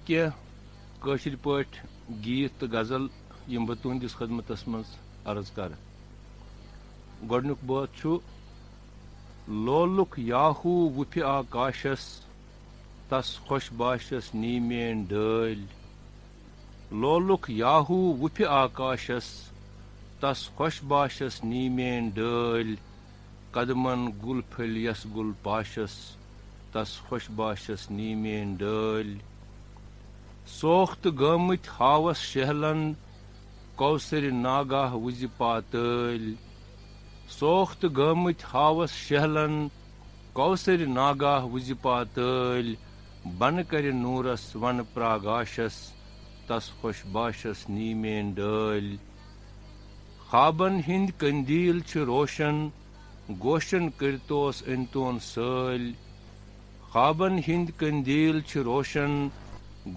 کٲشِر پٲٹھۍ گیٖت تہٕ غزل یِم بہٕ تُہنٛدِس خدمتس منٛز عرض کرٕ. گۄڈنیُک بٲتھ چھُ: لولُک یاہوٗ وُپھِ آکاشس، تس خۄش باشس نی میٲنۍ ڈٲلۍ. لولُک یاہوٗ وُپھِ آکاشس، تس خۄش باشس نی میٲنۍ ڈٲلۍ. قدمن گُل پھٔلۍ یس گُل پاشس، تس خۄش باشس نی میٲنۍ ڈٲلۍ. سوختہٕ گٲمٕتۍ ہاوس شہلن، کوثرِ ناگاہ وٕزِ پاتٲلۍ. سوختہٕ گٲمٕتۍ ہاوس شہلن، کوثرِ ناگاہ وٕزِ پاتٲلۍ. بنہٕ کرِ نوٗرس ونہٕ پراگاشس، تس خۄش باشس نی میٲنۍ ڈٲلۍ. خوابن ہٕنٛدۍ قندیٖل چھِ روشن، گوشن کٔرۍتوس أنۍ تون سٲلۍ. خوابن ہٕنٛدۍ قندیٖل چھِ روشن،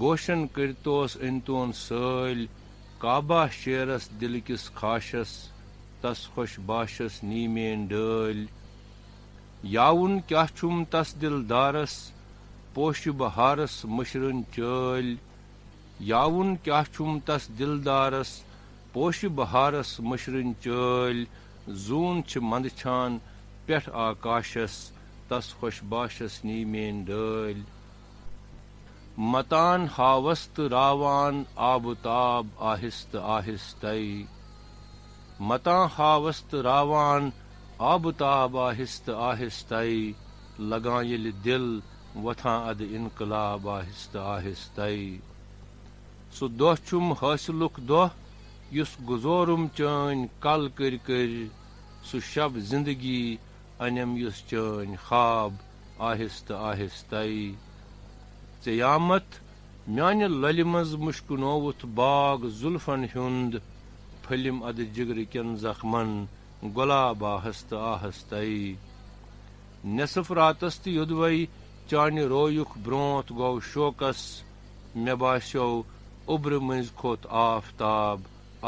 گوشن کٔرۍتوس أنۍ تون سٲلۍ. کعبہ شیرس دلہٕ کِس خاشس، تس خۄش باشس نی میٲنۍ ڈٲلۍ. یاوُن کیٛاہ چھُم تس دلدارس، پوشہِ بہارس مٔشرٲنۍ چٲلۍ. یاوُن کیٛاہ چھُم تس دلدارس، پوشہِ بہارس مٔشرٲنۍ چٲلۍ. زوٗن چھِ منٛدچھان پٮ۪ٹھ آکاشس، تس خۄش باشس نی میٲنۍ ڈٲلۍ. متان ہاوس تہٕ راوان آبہٕ تاب آہستہٕ آہستے. متان ہاوس تہٕ راوان آبہٕ تاب آہستہٕ آہستے. لگان ییٚلہِ دل وۄتھان ادٕ انقلاب آہستہٕ آہستے. سُہ دۄہ چھُم حٲصلُک دۄہ یُس گُزورُم چٲنۍ کل کٔرۍ کٔرۍ. سُہ شب زندگی أنِم یُس چٲنۍ خواب آہستہٕ آہستے. ژیامت میانہِ للہِ منٛز مُشکٕنووُتھ باغ زُلفن ہُنٛد. پھٔلِم ادٕ جگرٕ کٮ۪ن زخمن گۄلاب آہستہٕ آہستے. نٮ۪صف راتس تہٕ یوٚدوے چانہِ رویُک برٛونٛٹھ گوٚو شوقس. مےٚ باسیٚو اوٚبرٕ مٔنٛزۍ کھوٚت آفتاب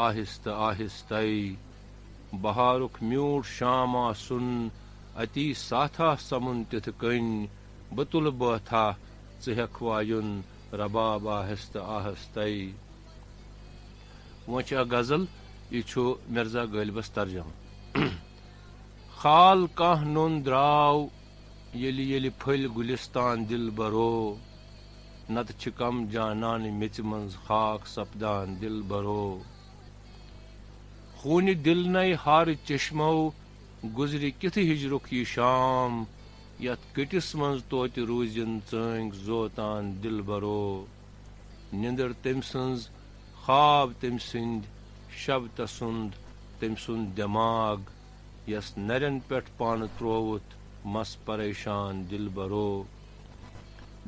آہستہٕ آہستے. بہارُک میوٗٹھ شام آسُن اتی ساتھا سمُن تِتھٕ کٔنۍ. بہٕ تُلہٕ بٲتھا ژٕ ہٮ۪کھوا یُن رباب آہستہٕ آہستے. وۄنۍ چھِ اکھ غزل، یہِ چھُ مرزا غٲلبس ترجمہٕ. خال کانٛہہ نوٚن درٛاو ییٚلہِ ییٚلہِ پھٔلۍ گُلستان دل برو. نتہٕ چھِ کم جانانہِ میژِ منٛز خاک سپدان دل برو. خوٗنہِ دِلنَے ہارٕ چشمو گُزرِ کِتھٕ ہِجرُک یہِ شام. یتھ کٔٹِس منٛز توتہِ روٗزِن ژٲنٛگۍ زوتان دل برو. نِندٕر تٔمۍ سٕنٛز، خواب تٔمۍ سٕنٛدۍ، شب تسُنٛد تٔمۍ سُنٛد دٮ۪ماغ. یس نرٮ۪ن پٮ۪ٹھ پانہٕ ترووُتھ مس پریشان دل برو.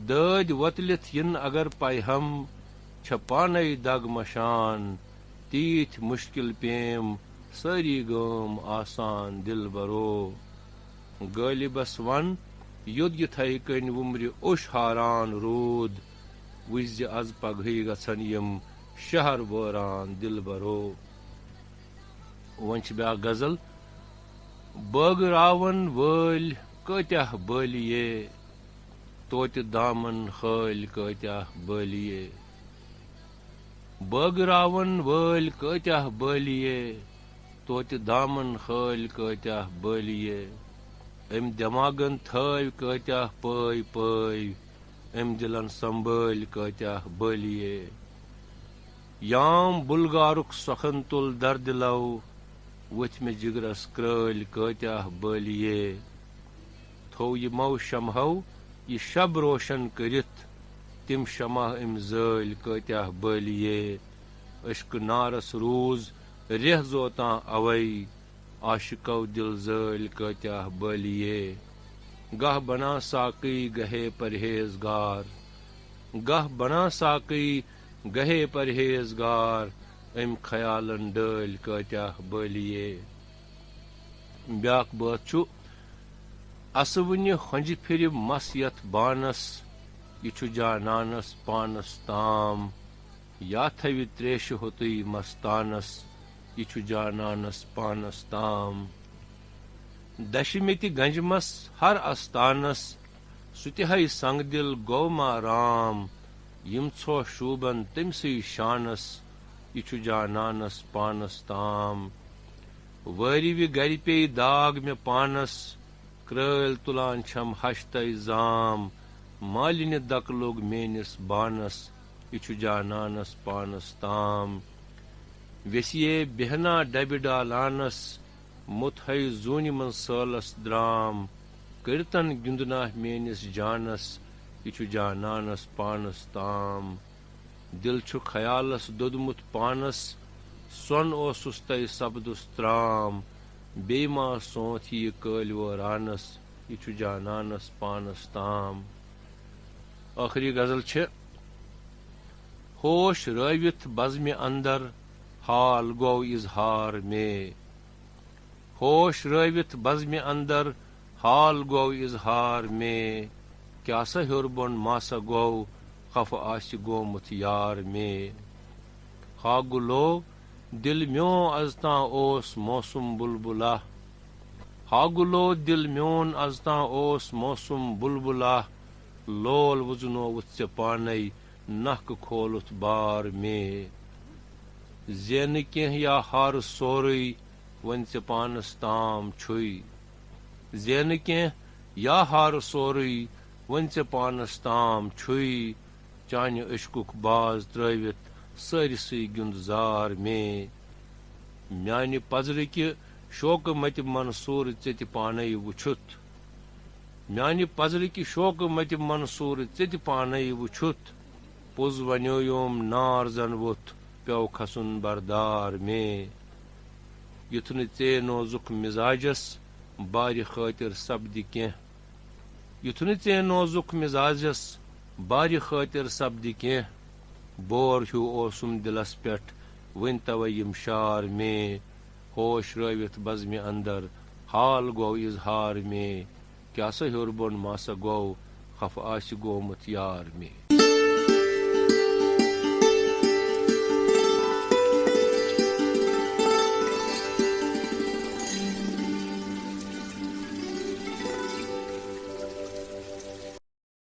دٲدۍ وۄتلِتھ یِنہٕ اگر پیہم، چھےٚ پانے دگ مشان. تیٖتھۍ مُشکِل پیم سٲری گٲم آسان دل برو. غٲلبس ون یوٚد یِتھے کٔنۍ وُمرِ اوٚش ہاران روٗد. وٕچھزِ از پگہٕے گژھن یِم شہر وٲران دل برو. وۄنۍ چھِ بیٛاکھ غزل: بٲگراون وٲلۍ کۭتیاہ بٲلیے، توتہِ دامن خٲلۍ کۭتیاہ بٲلیے. بٲگراون وٲلۍ کۭتیاہ بٲلیے، توتہِ دامن خٲلۍ کۭتیاہ بٲلیے. أمۍ دٮ۪ماغن تھٲوۍ کۭتیاہ پٲے پٲے، أمۍ دِلن سنٛبھٲلۍ کۭتیاہ بٲلیے. یام بُلگارُک سۄکھن تُل دردِلو، ؤتھۍ مےٚ جگرس کرٛٲلۍ کۭتیاہ بٲلیے. تھوٚو یِمو شمہو یہِ شب روشن کٔرِتھ، تِم شمع أمۍ زٲلۍ کۭتیاہ بٲلیے. اشکہٕ نارس روٗز رٮ۪ح زوتان اوے، عاشقو دل زٲلۍ کۭتیاہ بٲلیے. گاہ بنا ساقی گہے پرہیزگار، گاہ بنا ساقی گہے پرہیزگار. أمۍ خیالن ڈٲلۍ کۭتیاہ بٲلیے. بیٛاکھ بٲتھ چھُ: اسوٕنہِ ہۄنجہِ پھِرِ مس یتھ بانس. یہِ چھُ جانانس پانس تام، یا تھوِ تریشہِ ہوٚتُے مستانس. یہِ چھُ جانانس پانس تام. دشمِتہِ گنجمس ہر استانس، سُہ تہِ ہے سنگ دل گوٚو ما رام. یم ژھو شوبن تمسٕے شانس یہ چھُ جانانس پانس تام وٲرِوِ گرِ پیٚیہِ داغ مےٚ پانس کرٛٲلۍ تُلان چھَم ہشتَے زام مالِنہِ دکہٕ لوٚگ میٲنِس بانس یہ چھُ جانانس پانس تام ویسیے بیہنا ڈبہِ ڈالانس مُتہے زوٗنہِ منٛز سٲلس درام کٔرتن گِنٛدنا میٲنِس جانس یہ چھُ جانانس پانس تام دل چھُ خیالس دوٚدمُت پانس سۄن اوسُس تۄہہِ سپدُس ترام بیٚیہِ ما سونٛتھ یہِ کٲلۍ وٲرانس یہ چھُ جانانس پانس تام ٲخری غزل چھِ ہوش رٲوِتھ بزمہِ اندر حال گوٚو اظہار مے ہوش رٲوِتھ بزمہِ اندر حال گوٚو اظہار مے کیٛاہ سا ہیوٚر بۄن ما سا گوٚو خفہٕ آسہِ گوٚمُت یار مے ہا گُلو دل میون از تاں اوس موسم بلبلہ ہا گُلو دل میون از تاں اوس موسم بلبلہ لول وُزنووُتھ ژےٚ پانے نکھٕ کھولُتھ بار مے زینہٕ کینٛہہ یا ہارٕ سورُے وۄنۍ ژےٚ پانس تام چھُے زینہٕ کینٛہہ یا ہارٕ سورُے وۄنۍ ژےٚ پانس تام چھُے چانہِ اشکُک باز ترٲوِتھ سٲرسٕے گیُنٛد زار مے میانہِ پزرٕکہِ شوقہٕ متہِ منصوٗر ژےٚ تہِ پانے وٕچھُتھ میانہِ پزرٕکہِ شوقہٕ متہِ منصوٗر ژےٚ تہِ پانے وٕچھُتھ پوٚز ونیویوم نار زن ووٚتھ پیوٚو کھسُن بردار مے یُتھ نہٕ ژےٚ نوزُک مزاجس بارِ خٲطر سپدِ کینٛہہ یُتھ نہٕ ژےٚ نوزُک مزاجس بارِ خٲطر سپدِ کینٛہہ بور ہیوٗ اوسُم دلس پٮ۪ٹھ وۄنۍ توے یِم شار مے ہوش رٲوِتھ بزمہِ اندر حال گوٚو اظہار مے کیٛاہ سا ہیوٚر بۄن ما سا گوٚو خفہٕ آسہِ گوٚمُت یار مے